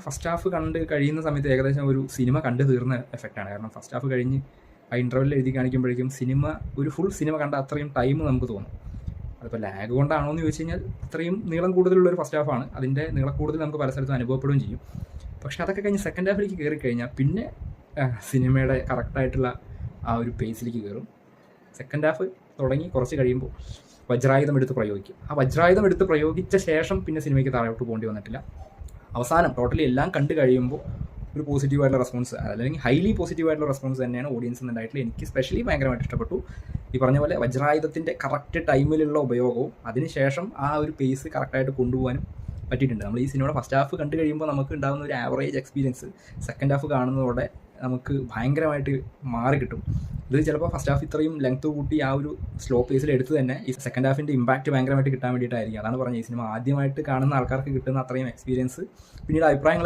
First half കണ്ട് കഴിയുന്ന സമയത്ത് ഏകദേശം ഒരു സിനിമ കണ്ടു തീർന്ന എഫക്റ്റാണ്. കാരണം ഫസ്റ്റ് ഹാഫ് കഴിഞ്ഞ് ആ ഇൻ്റർവെല്ലിൽ എഴുതി കാണിക്കുമ്പോഴേക്കും സിനിമ ഒരു ഫുൾ സിനിമ കണ്ട അത്രയും ടൈം നമുക്ക് തോന്നും. അതിപ്പോൾ ലാഗ് കൊണ്ടാണോ എന്ന് ചോദിച്ചു കഴിഞ്ഞാൽ അത്രയും നീളം കൂടുതലുള്ളൊരു ഫസ്റ്റ് ഹാഫാണ്. അതിൻ്റെ നീളക്കൂടുതൽ നമുക്ക് പല സ്ഥലത്തും അനുഭവപ്പെടുകയും ചെയ്യും. പക്ഷേ അതൊക്കെ കഴിഞ്ഞ് സെക്കൻഡ് ഹാഫിലേക്ക് കയറി കഴിഞ്ഞാൽ പിന്നെ സിനിമയുടെ കറക്റ്റായിട്ടുള്ള ആ ഒരു പേസിലേക്ക് കയറും. സെക്കൻഡ് ഹാഫ് തുടങ്ങി കുറച്ച് കഴിയുമ്പോൾ വജ്രായുധം എടുത്ത് പ്രയോഗിക്കും. ആ വജ്രായുധം എടുത്ത് പ്രയോഗിച്ച ശേഷം പിന്നെ സിനിമയ്ക്ക് താഴോട്ട് പോകേണ്ടി വന്നിട്ടില്ല. അവസാനം ടോട്ടലി എല്ലാം കണ്ടു കഴിയുമ്പോൾ ഒരു പോസിറ്റീവായിട്ടുള്ള റെസ്പോൺസ്, അല്ലെങ്കിൽ ഹൈലി പോസിറ്റീവായിട്ടുള്ള റെസ്പോൺസ് തന്നെയാണ് ഓഡിയൻസിൽ നിന്നുണ്ടായിട്ടുള്ളത്. എനിക്ക് സ്പെഷ്യലി ഭയങ്കരമായിട്ട് ഇഷ്ടപ്പെട്ടു. ഈ പറഞ്ഞ പോലെ വജ്രായുധത്തിൻ്റെ കറക്റ്റ് ടൈമിലുള്ള ഉപയോഗവും അതിനുശേഷം ആ ഒരു പേസ് കറക്റ്റായിട്ട് കൊണ്ടുപോകാനും പറ്റിയിട്ടുണ്ട്. നമ്മൾ ഈ സിനിമയുടെ ഫസ്റ്റ് ഹാഫ് കണ്ടു കഴിയുമ്പോൾ നമുക്ക് ഉണ്ടാകുന്ന ഒരു ആവറേജ് എക്സ്പീരിയൻസ് സെക്കൻഡ് ഹാഫ് കാണുന്നതോടെ നമുക്ക് ഭയങ്കരമായിട്ട് മാറി കിട്ടും. ഇത് ചിലപ്പോൾ ഫസ്റ്റ് ഹാഫ് ഇത്രയും ലെങ്ത് കൂട്ടി ആ ഒരു സ്ലോ പേസിൽ എടുത്ത് തന്നെ ഈ സെക്കൻഡ് ഹാഫിൻ്റെ ഇമ്പാക്റ്റ് ഭയങ്കരമായിട്ട് കിട്ടാൻ വേണ്ടിയിട്ടായിരിക്കും. അതാണ് പറഞ്ഞത്, ഈ സിനിമ ആദ്യമായിട്ട് കാണുന്ന ആൾക്കാർക്ക് കിട്ടുന്ന അത്രയും എക്സ്പീരിയൻസ് പിന്നീട് അഭിപ്രായങ്ങൾ